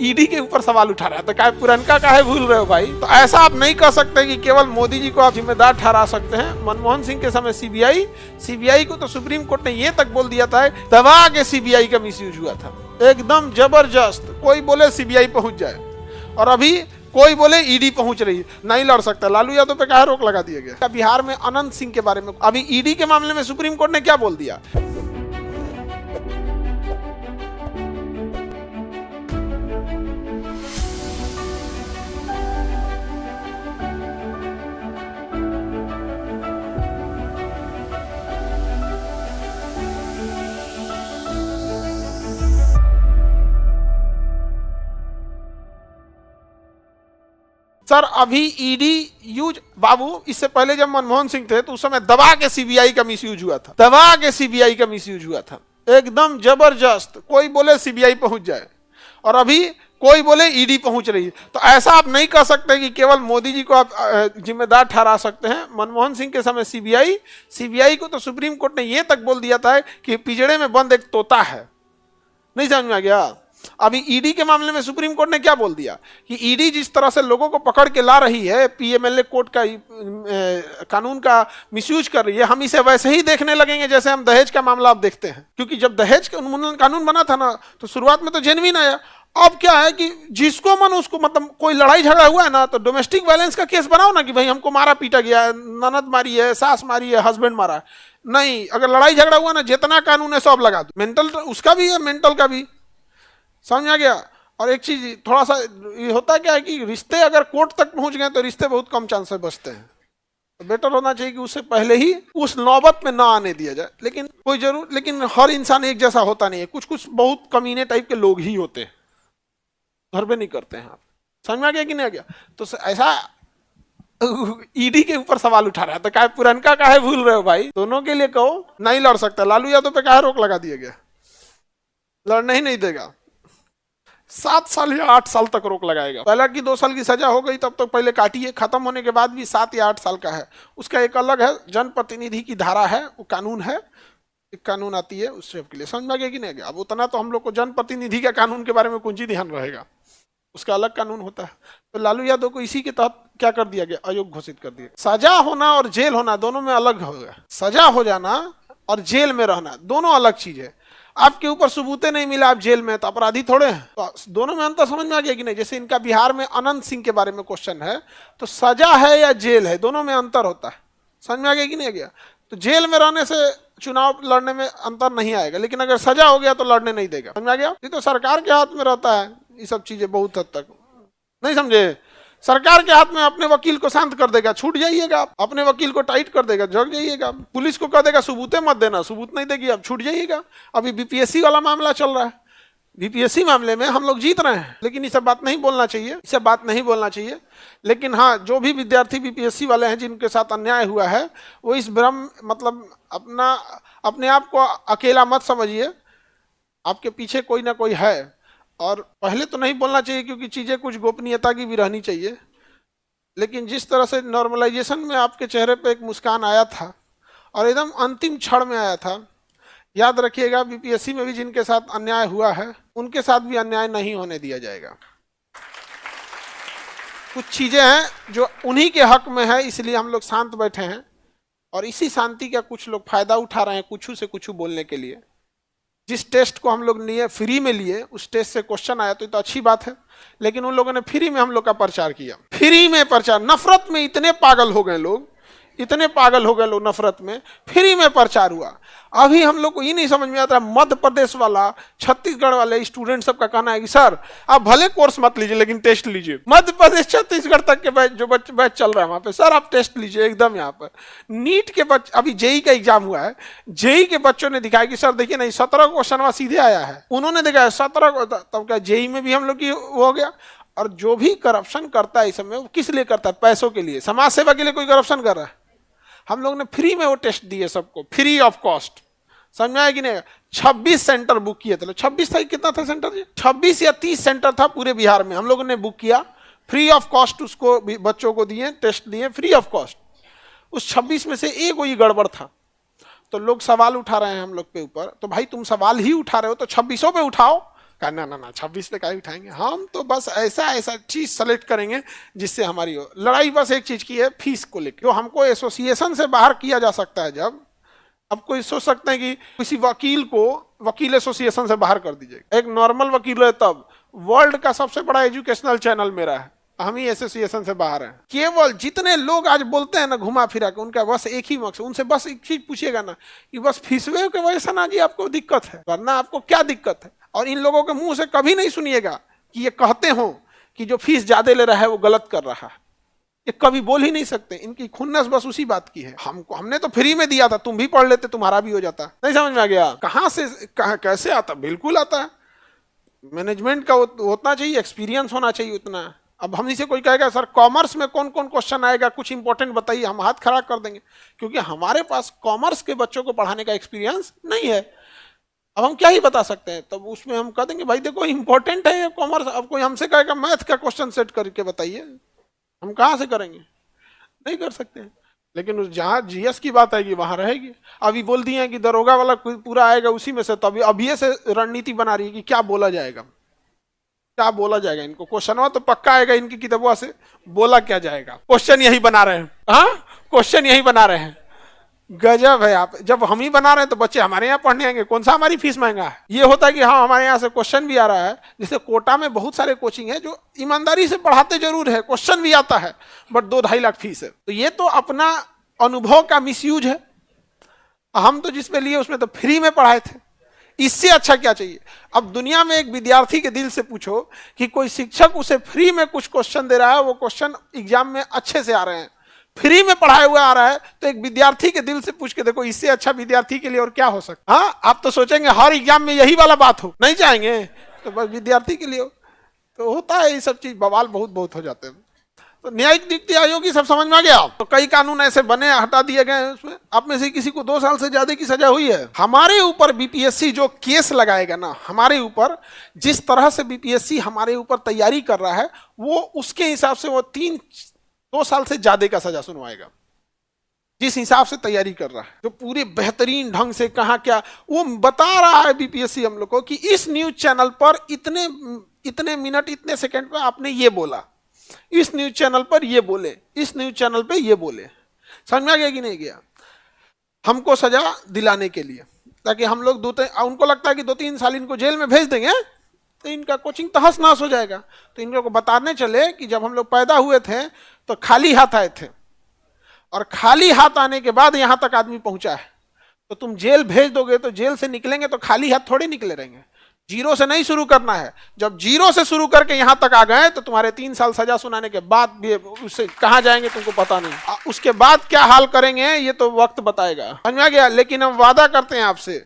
ED के ऊपर सवाल उठा रहा है तो क्या पुरनका काहे भूल रहे हो भाई। तो ऐसा आप नहीं कह सकते कि केवल मोदी जी को आप जिम्मेदार ठहरा सकते हैं। मनमोहन सिंह के समय सीबीआई को तो सुप्रीम कोर्ट ने ये तक बोल दिया था दबा के सीबीआई का मिसयूज हुआ था, एकदम जबरदस्त। कोई बोले सीबीआई पहुंच जाए और अभी कोई बोले ईडी पहुंच रही है, नहीं लड़ सकता। लालू यादव पे क्या रोक लगा दिया गया। बिहार में अनंत सिंह के बारे में अभी ईडी के मामले में सुप्रीम कोर्ट ने क्या बोल दिया। सर अभी ईडी यूज बाबू, इससे पहले जब मनमोहन सिंह थे तो उस समय दबा के सीबीआई का मिसयूज हुआ था, दबा के सीबीआई का मिसयूज हुआ था, एकदम जबरदस्त। कोई बोले सीबीआई पहुंच जाए और अभी कोई बोले ईडी पहुंच रही है। तो ऐसा आप नहीं कह सकते कि केवल मोदी जी को आप जिम्मेदार ठहरा सकते हैं। मनमोहन सिंह के समय सीबीआई को तो सुप्रीम कोर्ट ने यह तक बोल दिया था कि पिंजड़े में बंद एक तोता है। नहीं समझ में आ गया। अभी ईडी के मामले में सुप्रीम कोर्ट ने क्या बोल दिया कि ईडी जिस तरह से लोगों को पकड़ के ला रही है, पीएमएलए कोर्ट का कानून का मिसयूज कर रही है, हम इसे वैसे ही देखने लगेंगे जैसे हम दहेज का मामला अब देखते हैं। क्योंकि जब दहेज का उन्मूलन कानून बना था ना तो शुरुआत में तो जेन्युइन आया। अब क्या है कि जिसको मन उसको, मतलब कोई लड़ाई झगड़ा हुआ है ना तो डोमेस्टिक वायलेंस का केस बनाओ ना कि भाई हमको मारा पीटा गया है, ननद मारी है, सास मारी है, हस्बैंड मारा है। नहीं, अगर लड़ाई झगड़ा हुआ ना जितना कानून है सब लगा दो। मेंटल उसका भी है, मेंटल का भी। समझ आ गया। और एक चीज थोड़ा सा ये होता क्या है कि रिश्ते अगर कोर्ट तक पहुंच गए तो रिश्ते बहुत कम चांस से बचते हैं। तो बेटर होना चाहिए कि उससे पहले ही उस नौबत में ना आने दिया जाए। लेकिन हर इंसान एक जैसा होता नहीं है। कुछ बहुत कमीने टाइप के लोग ही होते हैं, घर पे नहीं करते हैं। आप समझ में आ गया कि नहीं आ गया। तो ऐसा ईडी के ऊपर सवाल उठा रहा है तो क्या पुरनका काहे भूल रहे हो भाई। दोनों के लिए कहो, नहीं लड़ सकता। लालू यादव पे क्या रोक लगा दिया गया, लड़ने ही नहीं देगा। 7 साल या 8 साल तक रोक लगाएगा। पहला की 2 साल की सजा हो गई तब तक पहले काटिए, खत्म होने के बाद भी 7 या 8 साल का है। उसका एक अलग है, जनप्रतिनिधि की धारा है, वो कानून है, एक कानून आती है उस सब के लिए। समझ में आ गया कि नहीं गया। अब उतना तो हम लोग को जनप्रतिनिधि का कानून के बारे में कुछ ही ध्यान रहेगा, उसका अलग कानून होता है। तो लालू यादव को इसी के तहत क्या कर दिया गया, अयोग्य घोषित कर दिया। सजा होना और जेल होना दोनों में अलग होगा। सजा हो जाना और जेल में रहना दोनों अलग चीज है। आपके ऊपर सबूते नहीं मिला, आप जेल में, तो अपराधी थोड़े हैं। तो दोनों में अंतर समझ में आ गया कि नहीं। जैसे इनका बिहार में अनंत सिंह के बारे में क्वेश्चन है, तो सजा है या जेल है, दोनों में अंतर होता है। समझ में आ गया कि नहीं आ गया। तो जेल में रहने से चुनाव लड़ने में अंतर नहीं आएगा, लेकिन अगर सजा हो गया तो लड़ने नहीं देगा। समझ में आ गया। ये तो सरकार के हाथ में रहता है ये सब चीजें बहुत हद तक। नहीं समझे। सरकार के हाथ में अपने वकील को शांत कर देगा, छूट जाइएगा। अपने वकील को टाइट कर देगा, जग जाइएगा। पुलिस को कह देगा सबूते मत देना, सबूत नहीं देगी, अब छूट जाइएगा। अभी बीपीएससी वाला मामला चल रहा है, बीपीएससी मामले में हम लोग जीत रहे हैं, लेकिन ये सब बात नहीं बोलना चाहिए। लेकिन हाँ, जो भी विद्यार्थी बीपीएससी वाले हैं जिनके साथ अन्याय हुआ है, वो इस भ्रम, मतलब अपने आप को अकेला मत समझिए। आपके पीछे कोई ना कोई है। और पहले तो नहीं बोलना चाहिए क्योंकि चीज़ें कुछ गोपनीयता की भी रहनी चाहिए। लेकिन जिस तरह से नॉर्मलाइजेशन में आपके चेहरे पे एक मुस्कान आया था और एकदम अंतिम क्षण में आया था, याद रखिएगा बीपीएससी में भी जिनके साथ अन्याय हुआ है उनके साथ भी अन्याय नहीं होने दिया जाएगा। कुछ चीज़ें हैं जो उन्हीं के हक में है, इसलिए हम लोग शांत बैठे हैं और इसी शांति का कुछ लोग फायदा उठा रहे हैं कुछ से कुछ बोलने के लिए। जिस टेस्ट को हम लोग लिए, फ्री में लिए, उस टेस्ट से क्वेश्चन आया तो ये तो अच्छी बात है, लेकिन उन लोगों ने फ्री में हम लोग का प्रचार किया। फ्री में प्रचार, नफरत में इतने पागल हो गए लोग, नफरत में, फ्री में प्रचार हुआ। अभी हम लोग को ये नहीं समझ में आता। मध्य प्रदेश वाला, छत्तीसगढ़ वाले स्टूडेंट सब का कहना है कि सर आप भले कोर्स मत लीजिए लेकिन टेस्ट लीजिए। मध्य प्रदेश छत्तीसगढ़ तक के बैच चल रहा है वहां पे, सर आप टेस्ट लीजिए एकदम। यहाँ पर नीट के बच्चे, अभी जेई का एग्जाम हुआ है, जेई के बच्चों ने दिखाया कि सर देखिए नहीं 17 क्वेश्चन सीधे आया है। उन्होंने देखा 17, तब क्या जेई में भी हम लोग की हो गया। और जो भी करप्शन करता है इस समय, वो किस लिए करता है, पैसों के लिए, समाज सेवा के लिए कोई करप्शन कर रहा है। हम लोग ने फ्री में वो टेस्ट दिए सबको, फ्री ऑफ कॉस्ट। समझ में आया कि नहीं। 26 सेंटर बुक किए थे। 26 था, कितना था सेंटर जी, 26 या 30 सेंटर था पूरे बिहार में, हम लोगों ने बुक किया फ्री ऑफ कॉस्ट। उसको बच्चों को दिए, टेस्ट दिए फ्री ऑफ कॉस्ट। उस 26 में से एक कोई गड़बड़ था तो लोग सवाल उठा रहे हैं हम लोग के ऊपर। तो भाई तुम सवाल ही उठा रहे हो तो 26 पे उठाओ, कहा ना ना ना 26 पे क्या उठाएंगे, हम तो बस ऐसा ऐसा चीज सेलेक्ट करेंगे जिससे हमारी हो। लड़ाई बस एक चीज की है, फीस को लेकर। जो हमको एसोसिएशन से बाहर किया जा सकता है, जब अब कोई सोच सकते हैं कि किसी वकील को वकील एसोसिएशन से बाहर कर दीजिएगा, एक नॉर्मल वकील है तब। वर्ल्ड का सबसे बड़ा एजुकेशनल चैनल मेरा है, हम ही एसोसिएशन से बाहर हैं। केवल जितने लोग आज बोलते हैं ना घुमा फिरा के, उनका बस एक ही मकसद, उनसे बस एक चीज पूछिएगा ना कि बस फीसवे की वजह से ना जी आपको दिक्कत है, वरना आपको क्या दिक्कत है। और इन लोगों के मुंह से कभी नहीं सुनिएगा कि ये कहते हो कि जो फीस ज्यादा ले रहा है वो गलत कर रहा है, ये कभी बोल ही नहीं सकते। इनकी खुन्नस बस उसी बात की है। हमने तो फ्री में दिया था, तुम भी पढ़ लेते, तुम्हारा भी हो जाता। नहीं समझ में आ गया? कहां से कैसे आता? बिल्कुल आता है। मैनेजमेंट का उतना चाहिए, एक्सपीरियंस होना चाहिए उतना। अब हम से कोई कहेगा सर कॉमर्स में कौन कौन क्वेश्चन आएगा, कुछ इंपॉर्टेंट बताइए, हम हाथ खड़ा कर देंगे, क्योंकि हमारे पास कॉमर्स के बच्चों को पढ़ाने का एक्सपीरियंस नहीं है। अब हम क्या ही बता सकते हैं? तब उसमें हम कह देंगे भाई देखो इंपॉर्टेंट है ये कॉमर्स। अब कोई हमसे कहेगा मैथ का क्वेश्चन सेट करके बताइए, हम कहाँ से करेंगे? नहीं कर सकते। लेकिन जहाँ जीएस की बात आएगी वहां रहेगी। अभी बोल दिए हैं कि दरोगा वाला पूरा आएगा उसी में से, तो अभी से रणनीति बना रही है कि क्या बोला जाएगा, क्या बोला जाएगा। इनको क्वेश्चन तो पक्का आएगा इनकी किताबों से, बोला क्या जाएगा। क्वेश्चन यही बना रहे हैं, हाँ क्वेश्चन यही बना रहे हैं। गजब है। आप जब हम ही बना रहे हैं तो बच्चे हमारे यहाँ पढ़ने आएंगे, कौन सा हमारी फीस महंगा है। ये होता है कि हाँ हमारे यहाँ से क्वेश्चन भी आ रहा है। जैसे कोटा में बहुत सारे कोचिंग है जो ईमानदारी से पढ़ाते जरूर है, क्वेश्चन भी आता है, बट 2-2.5 लाख फीस है। तो ये तो अपना अनुभव का मिसयूज है। हम तो जिसमें लिए उसमें तो फ्री में पढ़ाए थे, इससे अच्छा क्या चाहिए। अब दुनिया में एक विद्यार्थी के दिल से पूछो कि कोई शिक्षक उसे फ्री में कुछ क्वेश्चन दे रहा है, वो क्वेश्चन एग्जाम में अच्छे से आ रहे हैं, फ्री में पढ़ाए हुए आ रहा है, तो एक विद्यार्थी के दिल से पूछ के देखो इससे अच्छा विद्यार्थी के लिए और क्या हो सकता। हाँ आप तो सोचेंगे हर एग्जाम में यही वाला बात हो, नहीं चाहेंगे, तो बस विद्यार्थी के लिए हो। तो होता है ये सब चीज, बवाल बहुत बहुत हो जाते हैं। तो न्यायिक नीति आयोग की सब समझ में आ गया। तो कई कानून ऐसे बने, हटा दिए गए हैं उसमें। आप में से किसी को 2 साल से ज्यादा की सजा हुई है? हमारे ऊपर बीपीएससी जो केस लगाएगा ना, हमारे ऊपर जिस तरह से बीपीएससी हमारे ऊपर तैयारी कर रहा है, वो उसके हिसाब से वो 2 साल से ज्यादा का सजा सुनवाएगा। जिस हिसाब से तैयारी कर रहा है, जो पूरे बेहतरीन ढंग से कहा क्या वो बता रहा है बीपीएससी हम लोग को कि इस न्यूज चैनल पर इतने मिनट इतने सेकंड पर आपने ये बोला, इस न्यूज चैनल पर ये बोले, इस न्यूज चैनल पे ये बोले। समझ में आ गया कि नहीं गया? हमको सजा दिलाने के लिए, ताकि हम लोग उनको लगता है कि 2-3 साल इनको जेल में भेज देंगे तो इनका कोचिंग तहस नहस हो जाएगा। तो इन लोगों को बताने चले कि जब हम लोग पैदा हुए थे तो खाली हाथ आए थे, और खाली हाथ आने के बाद यहां तक आदमी पहुंचा है। तो तुम जेल भेज दोगे तो जेल से निकलेंगे तो खाली हाथ थोड़े निकले रहेंगे। जीरो से नहीं शुरू करना है। जब जीरो से शुरू करके यहां तक आ गए तो तुम्हारे 3 साल सजा सुनाने के बाद भी उससे कहां जाएंगे तुमको पता नहीं। उसके बाद क्या हाल करेंगे ये तो वक्त बताएगा। समझ में आ गया? लेकिन हम वादा करते हैं आपसे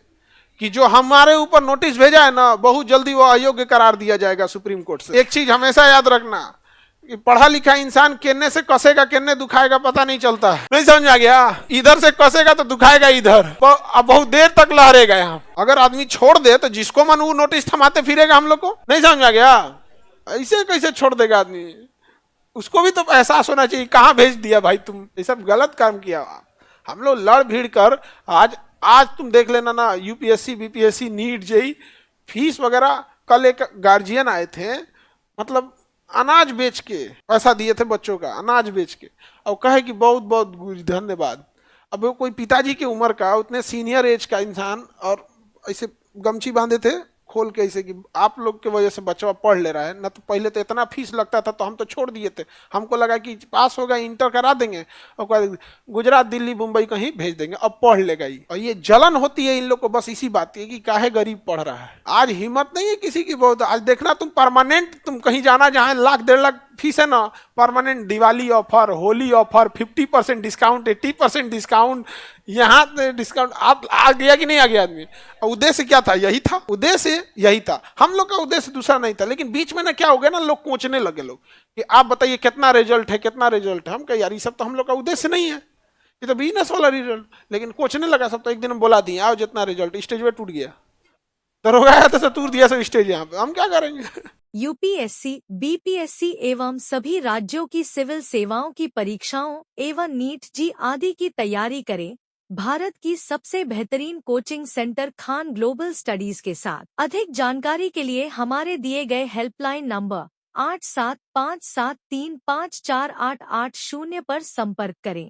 कि जो हमारे ऊपर नोटिस भेजा है ना, बहुत जल्दी वो अयोग्य करार दिया जाएगा सुप्रीम कोर्ट से। एक चीज हमेशा याद रखना कि पढ़ा लिखा इंसान केन्ने से कसेगा केन्ने दुखाएगा पता नहीं चलता है। नहीं समझ आ गया? इधर से कसेगा तो दुखाएगा इधर, अब बहुत देर तक लहरेगा यहाँ। अगर आदमी छोड़ दे तो जिसको मन वो नोटिस थमाते फिरेगा हम लोग को। नहीं समझ आ गया? ऐसे कैसे छोड़ देगा आदमी? उसको भी तो एहसास होना चाहिए कहाँ भेज दिया भाई तुम, ये सब गलत काम किया। हम लोग लड़ भीड़ कर आज तुम देख लेना ना, UPSC BPSC NEET JEE fees वगैरह। कल एक गार्जियन आए थे, मतलब अनाज बेच के पैसा दिए थे बच्चों का, अनाज बेच के, और कहे कि बहुत बहुत धन्यवाद। अब वो कोई पिताजी की उम्र का, उतने सीनियर एज का इंसान, और ऐसे गमछी बांधे थे खोल के, ऐसे कि आप लोग के वजह से बच्चा पढ़ ले रहा है ना। तो पहले तो इतना फीस लगता था तो हम तो छोड़ दिए थे, हमको लगा कि पास होगा इंटर करा देंगे और गुजरात दिल्ली मुंबई कहीं भेज देंगे, अब पढ़ लेगा ही। और ये जलन होती है इन लोग को बस इसी बात की कि काहे गरीब पढ़ रहा है। आज हिम्मत नहीं है किसी की बहुत। आज देखना तुम परमानेंट तुम कहीं जाना जहाँ 1-1.5 लाख फीस है ना, permanent Diwali offer, Holi offer, 50% discount, 80% discount, यहाँ डिस्काउंट। आप आ गया कि नहीं आ गया आदमी? उद्देश्य क्या था? यही था, उद्देश्य यही था। हम लोग का उद्देश्य दूसरा नहीं था। लेकिन बीच में ना क्या हो गया ना, लोग कोचने लगे लोग कि आप बताइए कितना रिजल्ट है, कितना रिजल्ट है। हम कह यार ये सब तो हम लोग का उद्देश्य नहीं है, ये तो बिजनेस वाला रिजल्ट। लेकिन कोचने लगा सब। तो एक दिन बोला दिए आओ जितना रिजल्ट, स्टेज पे टूट गया, दरोगा आया तो टूट दिया सब स्टेज। यहाँ पे हम क्या करेंगे? यूपीएससी, बीपीएससी एवं सभी राज्यों की सिविल सेवाओं की परीक्षाओं एवं नीट जी आदि की तैयारी करें। भारत की सबसे बेहतरीन coaching centre Khan global studies के साथ। अधिक जानकारी के लिए हमारे दिए गए हेल्पलाइन नंबर 8757354880 पर संपर्क करें।